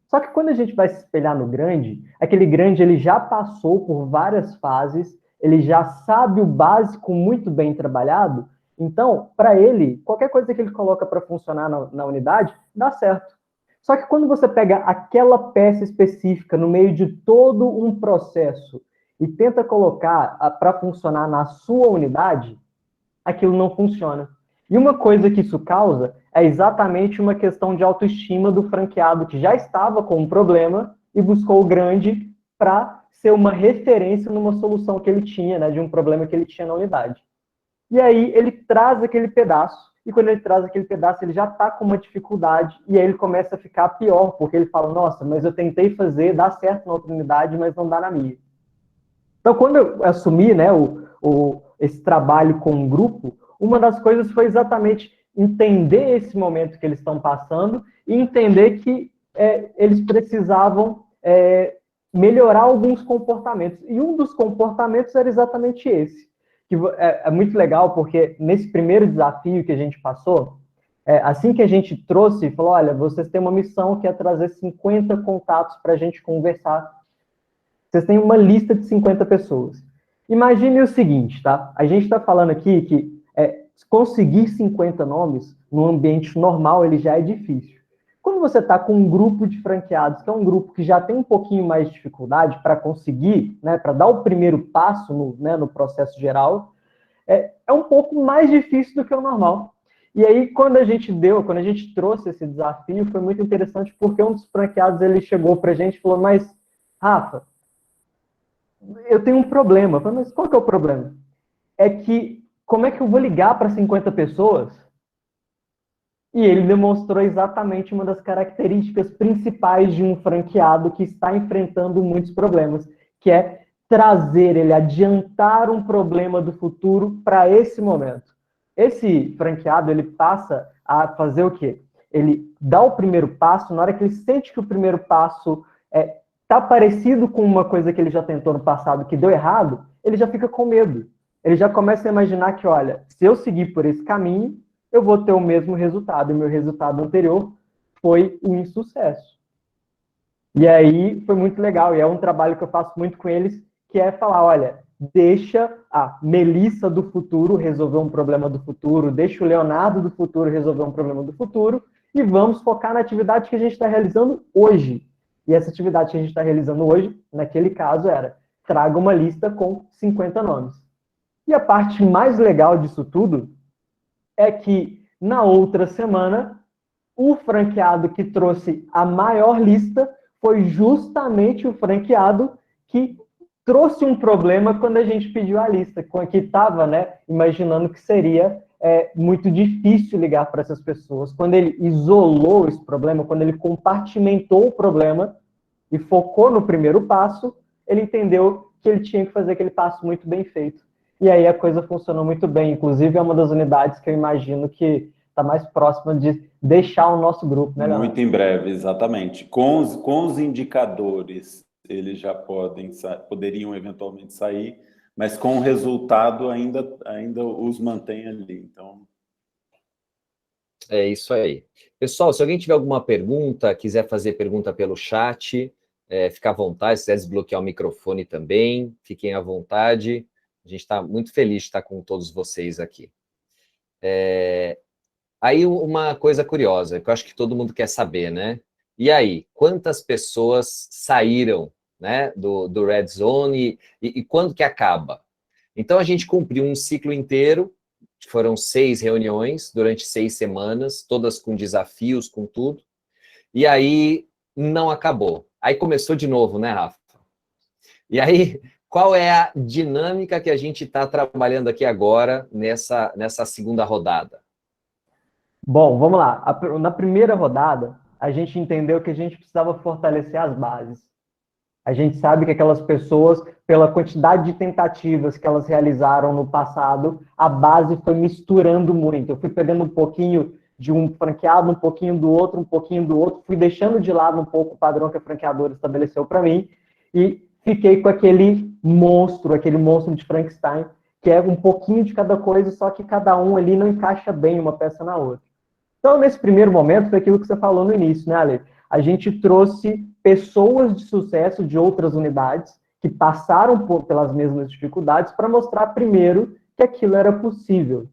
Só que quando a gente vai se espelhar no grande, aquele grande ele já passou por várias fases, ele já sabe o básico muito bem trabalhado, então, para ele, qualquer coisa que ele coloca para funcionar na unidade, dá certo. Só que quando você pega aquela peça específica no meio de todo um processo e tenta colocar para funcionar na sua unidade, aquilo não funciona. E uma coisa que isso causa é exatamente uma questão de autoestima do franqueado que já estava com um problema e buscou o grande para ser uma referência numa solução que ele tinha, né, de um problema que ele tinha na unidade. E aí ele traz aquele pedaço, e quando ele traz aquele pedaço, ele já está com uma dificuldade, e aí ele começa a ficar pior, porque ele fala, nossa, mas eu tentei fazer, dá certo na outra unidade, mas não dá na minha. Então, quando eu assumi, né, esse trabalho com um grupo, uma das coisas foi exatamente entender esse momento que eles estão passando e entender que eles precisavam melhorar alguns comportamentos. E um dos comportamentos era exatamente esse. Que é muito legal, porque nesse primeiro desafio que a gente passou, assim que a gente trouxe, falou, olha, vocês têm uma missão que é trazer 50 contatos para a gente conversar. Vocês têm uma lista de 50 pessoas. Imagine o seguinte, tá? A gente está falando aqui que conseguir 50 nomes num ambiente normal, ele já é difícil. Quando você está com um grupo de franqueados, que é um grupo que já tem um pouquinho mais de dificuldade para conseguir, né, para dar o primeiro passo no processo geral, é um pouco mais difícil do que o normal. E aí, quando a gente trouxe esse desafio, foi muito interessante, porque um dos franqueados, ele chegou pra gente e falou, mas, Rafa, eu tenho um problema. Eu falei, mas qual que é o problema? É que, como é que eu vou ligar para 50 pessoas? E ele demonstrou exatamente uma das características principais de um franqueado que está enfrentando muitos problemas, que é adiantar um problema do futuro para esse momento. Esse franqueado, ele passa a fazer o quê? Ele dá o primeiro passo, na hora que ele sente que o primeiro passo está parecido com uma coisa que ele já tentou no passado que deu errado, ele já fica com medo. Ele já começa a imaginar que, olha, se eu seguir por esse caminho, eu vou ter o mesmo resultado. E meu resultado anterior foi um insucesso. E aí foi muito legal. E é um trabalho que eu faço muito com eles, que é falar, olha, deixa a Melissa do futuro resolver um problema do futuro, deixa o Leonardo do futuro resolver um problema do futuro, e vamos focar na atividade que a gente está realizando hoje. E essa atividade que a gente está realizando hoje, naquele caso, era traga uma lista com 50 nomes. E a parte mais legal disso tudo é que, na outra semana, o franqueado que trouxe a maior lista foi justamente o franqueado que trouxe um problema quando a gente pediu a lista, que estava, né, imaginando que seria muito difícil ligar para essas pessoas. Quando ele isolou esse problema, quando ele compartimentou o problema e focou no primeiro passo, ele entendeu que ele tinha que fazer aquele passo muito bem feito. E aí a coisa funcionou muito bem. Inclusive, é uma das unidades que eu imagino que está mais próxima de deixar o nosso grupo, né, Leonardo? Muito em breve, exatamente. Com os indicadores, eles já poderiam eventualmente sair, mas com o resultado ainda os mantém ali. Então, é isso aí. Pessoal, se alguém tiver alguma pergunta, quiser fazer pergunta pelo chat, fica à vontade. Se quiser desbloquear o microfone também, fiquem à vontade. A gente está muito feliz de estar com todos vocês aqui. Aí uma coisa curiosa, que eu acho que todo mundo quer saber, né? E aí, quantas pessoas saíram, né, do Red Zone e quando que acaba? Então, a gente cumpriu um ciclo inteiro, foram 6 reuniões durante 6 semanas, todas com desafios, com tudo, e aí não acabou. Aí começou de novo, né, Rafa? E aí, qual é a dinâmica que a gente está trabalhando aqui agora nessa segunda rodada? Bom, vamos lá. Na primeira rodada, a gente entendeu que a gente precisava fortalecer as bases. A gente sabe que aquelas pessoas, pela quantidade de tentativas que elas realizaram no passado, a base foi misturando muito. Eu fui pegando um pouquinho de um franqueado, um pouquinho do outro, fui deixando de lado um pouco o padrão que a franqueadora estabeleceu para mim e fiquei com aquele monstro de Frankenstein, que é um pouquinho de cada coisa, só que cada um ali não encaixa bem uma peça na outra. Então, nesse primeiro momento, foi aquilo que você falou no início, né, Ale? A gente trouxe pessoas de sucesso de outras unidades que passaram pelas mesmas dificuldades para mostrar primeiro que aquilo era possível.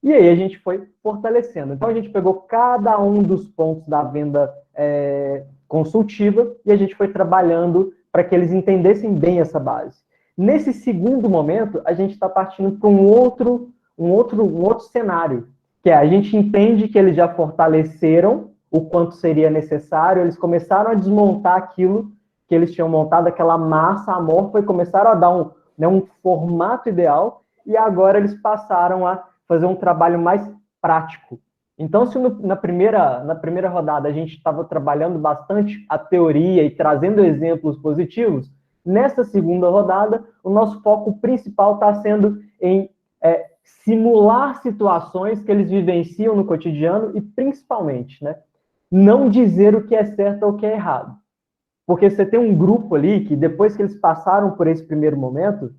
E aí a gente foi fortalecendo. Então, a gente pegou cada um dos pontos da venda consultiva e a gente foi trabalhando para que eles entendessem bem essa base. Nesse segundo momento, a gente está partindo para um outro cenário, que é a gente entende que eles já fortaleceram o quanto seria necessário, eles começaram a desmontar aquilo que eles tinham montado, aquela massa amorfa, e começaram a dar um formato ideal, e agora eles passaram a fazer um trabalho mais prático. Então, se na primeira rodada a gente estava trabalhando bastante a teoria e trazendo exemplos positivos, nessa segunda rodada, o nosso foco principal está sendo em simular situações que eles vivenciam no cotidiano e, principalmente, né, não dizer o que é certo ou o que é errado. Porque você tem um grupo ali que, depois que eles passaram por esse primeiro momento,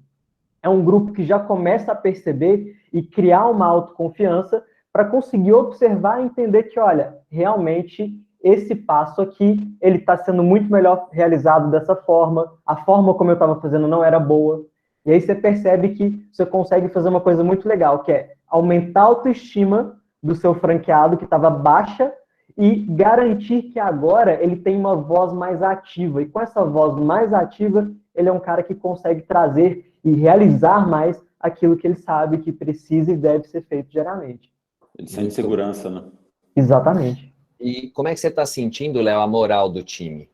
é um grupo que já começa a perceber e criar uma autoconfiança para conseguir observar e entender que, olha, realmente esse passo aqui, ele está sendo muito melhor realizado dessa forma, a forma como eu estava fazendo não era boa. E aí você percebe que você consegue fazer uma coisa muito legal, que é aumentar a autoestima do seu franqueado, que estava baixa, e garantir que agora ele tem uma voz mais ativa. E com essa voz mais ativa, ele é um cara que consegue trazer e realizar mais aquilo que ele sabe que precisa e deve ser feito diariamente. Ele sente segurança, né? Exatamente. E como é que você está sentindo, Léo, a moral do time?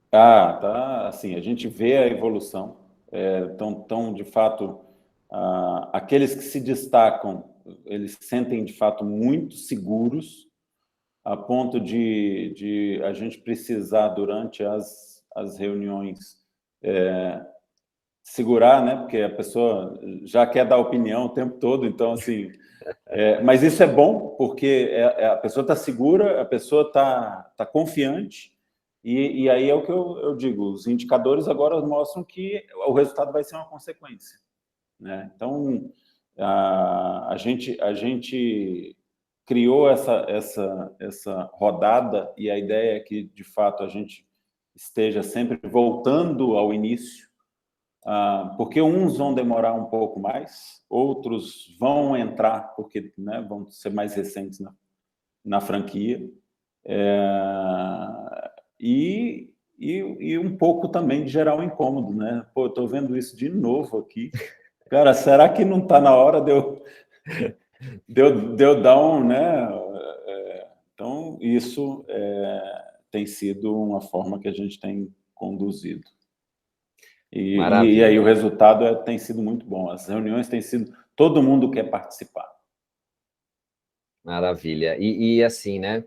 Tá, assim, a gente vê a evolução. De fato, aqueles que se destacam, eles se sentem, de fato, muito seguros, a ponto de a gente precisar, durante as reuniões, segurar, né? Porque a pessoa já quer dar opinião o tempo todo, então, assim... mas isso é bom, porque a pessoa está segura, a pessoa está confiante, e aí é o que eu digo, os indicadores agora mostram que o resultado vai ser uma consequência, né? Então, a gente criou essa rodada, e a ideia é que, de fato, a gente esteja sempre voltando ao início, porque uns vão demorar um pouco mais, outros vão entrar porque, né, vão ser mais recentes na franquia, e um pouco também de gerar um incômodo, né? Pô, eu estou vendo isso de novo aqui. Cara, será que não está na hora de eu dar um, né? Então, isso tem sido uma forma que a gente tem conduzido. E aí o resultado tem sido muito bom. As reuniões têm sido... Todo mundo quer participar. Maravilha. E assim, né?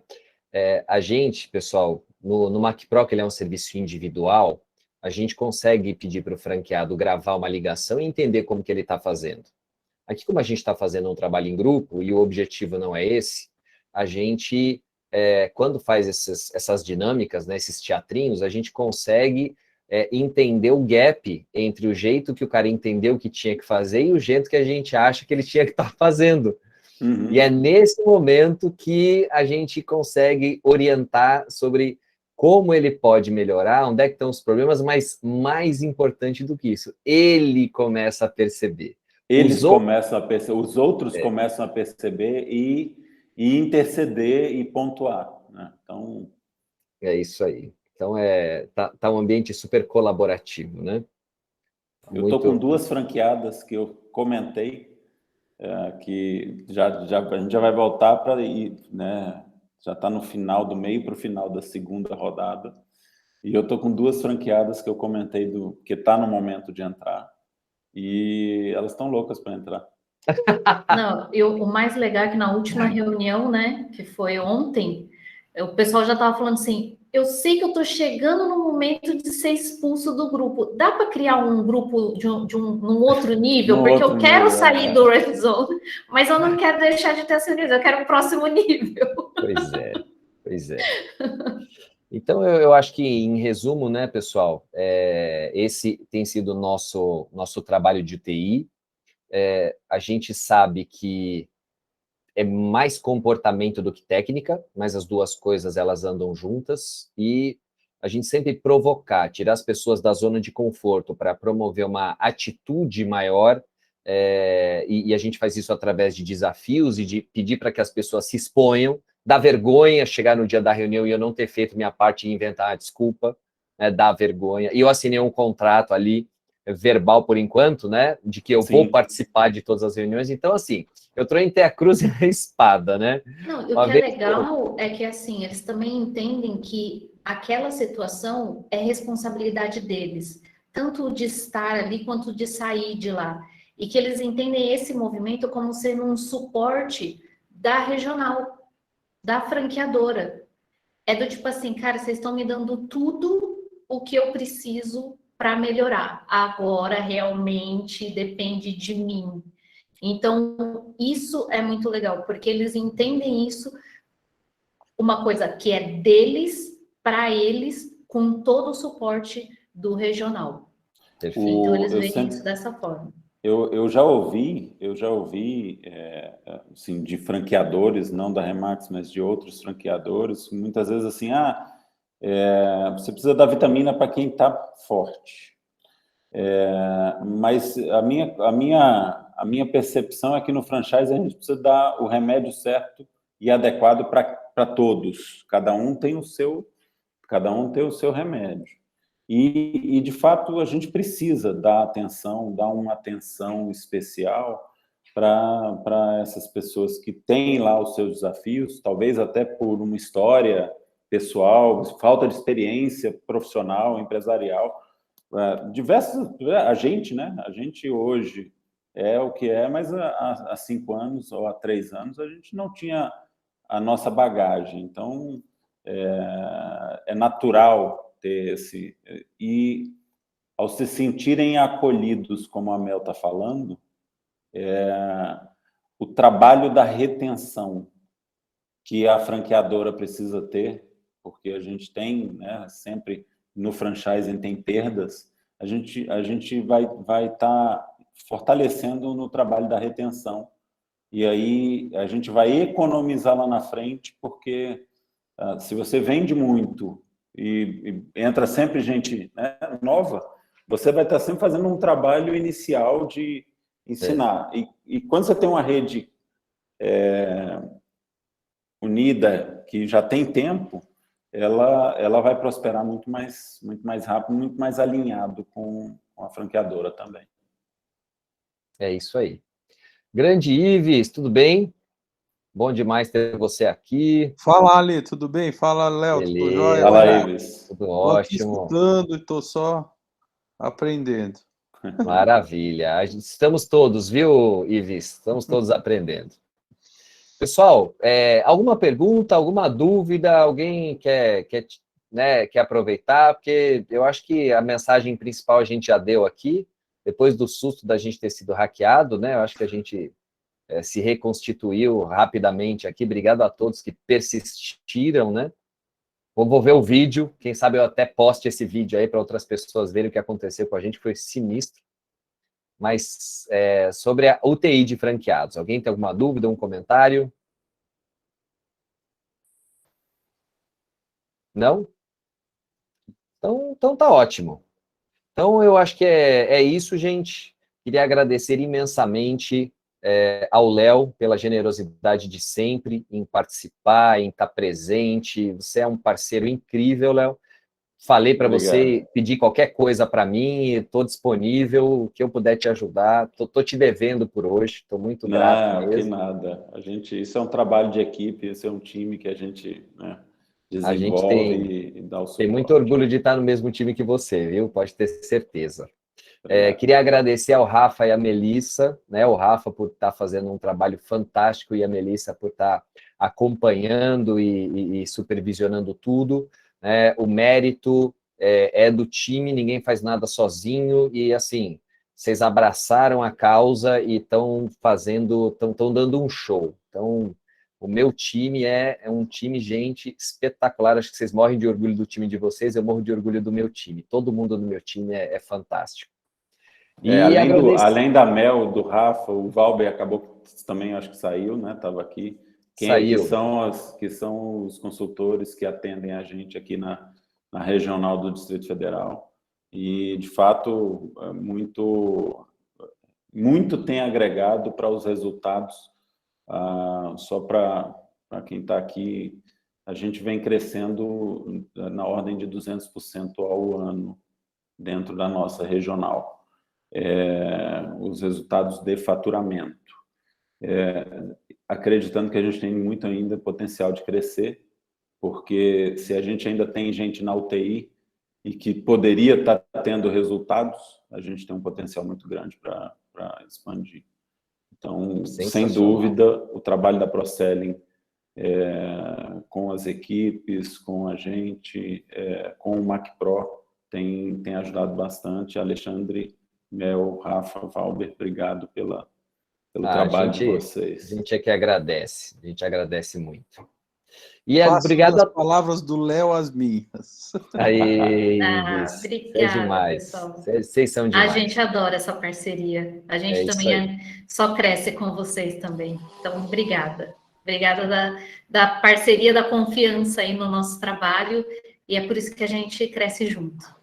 A gente, pessoal, no MacPro, que ele é um serviço individual, a gente consegue pedir para o franqueado gravar uma ligação e entender como que ele está fazendo. Aqui, como a gente está fazendo um trabalho em grupo e o objetivo não é esse, a gente, quando faz essas dinâmicas, né, esses teatrinhos, a gente consegue entender o gap entre o jeito que o cara entendeu que tinha que fazer e o jeito que a gente acha que ele tinha que estar fazendo. Uhum. E é nesse momento que a gente consegue orientar sobre como ele pode melhorar, onde é que estão os problemas, mas mais importante do que isso, ele começa a perceber. Começam a perceber, os outros começam a perceber e interceder e pontuar, né? Então... É isso aí. Então, tá um ambiente super colaborativo, né? Eu estou com 2 franqueadas que eu comentei, que a gente já vai voltar para ir, né? Já está no final do meio para o final da segunda rodada. E eu estou com 2 franqueadas que eu comentei que está no momento de entrar. E elas estão loucas para entrar. Não, o mais legal é que na última reunião, né, que foi ontem, o pessoal já estava falando assim, eu sei que eu estou chegando no momento de ser expulso do grupo. Dá para criar um grupo num outro nível? Porque eu quero sair do Red Zone, mas eu não quero deixar de ter essa nível, eu quero o próximo nível. Pois é. Então, eu acho que, em resumo, né, pessoal, esse tem sido o nosso trabalho de TI. A gente sabe que é mais comportamento do que técnica, mas as duas coisas, elas andam juntas, e a gente sempre provocar, tirar as pessoas da zona de conforto para promover uma atitude maior, e a gente faz isso através de desafios e de pedir para que as pessoas se exponham, dá vergonha chegar no dia da reunião e eu não ter feito minha parte e inventar a desculpa, né, dá vergonha. E eu assinei um contrato ali, verbal por enquanto, né, de que eu vou participar de todas as reuniões. Então, assim, eu estou entre a cruz e a espada, né? Não, e o que é legal é que, assim, eles também entendem que aquela situação é responsabilidade deles, tanto de estar ali quanto de sair de lá. E que eles entendem esse movimento como sendo um suporte da regional, da franqueadora. É do tipo assim, cara, vocês estão me dando tudo o que eu preciso para melhorar. Agora realmente depende de mim. Então, isso é muito legal, porque eles entendem isso, uma coisa que é deles, para eles, com todo o suporte do regional. Então, eles veem isso dessa forma. Eu já ouvi assim, de franqueadores, não da Remax, mas de outros franqueadores, muitas vezes assim, você precisa dar vitamina para quem está forte. Mas a minha percepção é que no franchise a gente precisa dar o remédio certo e adequado para todos. Cada um tem o seu remédio. E, de fato, a gente precisa dar uma atenção especial para essas pessoas que têm lá os seus desafios, talvez até por uma história pessoal, falta de experiência profissional, empresarial. A gente, né? A gente hoje é o que é, mas há 5 anos ou há 3 anos a gente não tinha a nossa bagagem. Então, é natural ter esse... E, ao se sentirem acolhidos, como a Mel está falando, o trabalho da retenção que a franqueadora precisa ter, porque a gente tem, né, sempre no franchising tem perdas, a gente vai estar fortalecendo no trabalho da retenção. E aí a gente vai economizar lá na frente, porque se você vende muito e entra sempre gente, né, nova, você vai estar sempre fazendo um trabalho inicial de ensinar. E quando você tem uma rede unida, que já tem tempo, ela vai prosperar muito mais rápido, muito mais alinhado com a franqueadora também. É isso aí. Grande Ives, tudo bem? Bom demais ter você aqui. Fala, Ali, tudo bem? Fala, Léo, tudo jóia? Fala, Ives. Tudo Estou aqui ótimo. escutando e estou só aprendendo. Maravilha. Estamos todos, viu, Ives? Estamos todos aprendendo. Pessoal, alguma pergunta, alguma dúvida? Alguém quer aproveitar? Porque eu acho que a mensagem principal a gente já deu aqui, depois do susto da gente ter sido hackeado, né? Eu acho que a gente se reconstituiu rapidamente aqui. Obrigado a todos que persistiram, né? Vou ver o vídeo, quem sabe eu até poste esse vídeo aí para outras pessoas verem o que aconteceu com a gente, foi sinistro. Mas sobre a UTI de franqueados, alguém tem alguma dúvida, um comentário? Não? Então tá ótimo. Então eu acho que é isso, gente. Queria agradecer imensamente ao Léo pela generosidade de sempre em participar, em estar presente. Você é um parceiro incrível, Léo. Falei para você pedir qualquer coisa para mim, estou disponível, o que eu puder te ajudar. Estou te devendo por hoje, estou muito grato mesmo. Que nada. Isso é um trabalho de equipe, esse é um time que a gente, né, desenvolve e dá o suporte. Tem muito orgulho de estar no mesmo time que você, viu? Pode ter certeza. Queria agradecer ao Rafa e à Melissa, né? O Rafa por estar fazendo um trabalho fantástico e a Melissa por estar acompanhando e supervisionando tudo. O mérito é do time, ninguém faz nada sozinho e, assim, vocês abraçaram a causa e estão dando um show. Então, o meu time é um time, gente, espetacular. Acho que vocês morrem de orgulho do time de vocês, eu morro de orgulho do meu time. Todo mundo no meu time é fantástico. E além da Mel, do Rafa, o Valber acabou também, acho que saiu, né? Estava aqui. Que são os consultores que atendem a gente aqui na regional do Distrito Federal. E, de fato, muito tem agregado para os resultados. Só para quem está aqui, a gente vem crescendo na ordem de 200% ao ano dentro da nossa regional. Os resultados de faturamento. Acreditando que a gente tem muito ainda potencial de crescer, porque se a gente ainda tem gente na UTI e que poderia estar tendo resultados, a gente tem um potencial muito grande para expandir. Então, sem dúvida, o trabalho da ProSelling com as equipes, com a gente, com o MacPro, tem ajudado bastante. Alexandre, Mel, Rafa, Valber, obrigado pelo trabalho de vocês. A gente é que agradece, a gente agradece muito. E obrigado as palavras do Léo às minhas. Aí, obrigada, é demais. Pessoal. Vocês são demais. A gente adora essa parceria. A gente também só cresce com vocês também. Então, obrigada. Obrigada da parceria, da confiança aí no nosso trabalho. E é por isso que a gente cresce junto.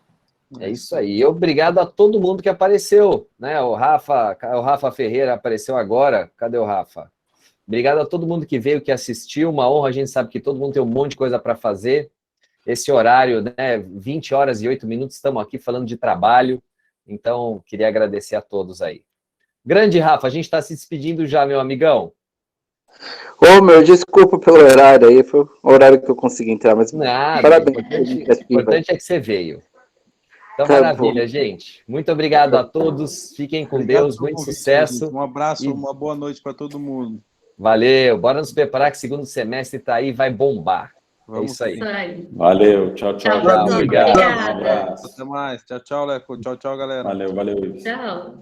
É isso aí. E obrigado a todo mundo que apareceu, né? O Rafa Ferreira apareceu agora. Cadê o Rafa? Obrigado a todo mundo que veio, que assistiu. Uma honra, a gente sabe que todo mundo tem um monte de coisa para fazer. esse horário, né? 20 horas e 8 minutos, estamos aqui falando de trabalho. Então, queria agradecer a todos aí. Grande Rafa, a gente está se despedindo já, meu amigão. Ô, meu, desculpa pelo horário aí, foi o horário que eu consegui entrar, mas Nada, parabéns. o importante é que você veio. Então, Tá maravilha, bom. gente. Muito obrigado a todos. Fiquem com Obrigado Deus, pelo muito convite, sucesso. gente. Um abraço, E- uma boa noite para todo mundo. Valeu. Bora nos preparar que o segundo semestre está aí, vai bombar. Vamos É isso aí. Isso aí. Valeu, tchau, tchau. Tchau, obrigado. Um Obrigada. abraço. Até mais. Tchau, tchau, Leco. Tchau, tchau, galera. Valeu, valeu. Tchau.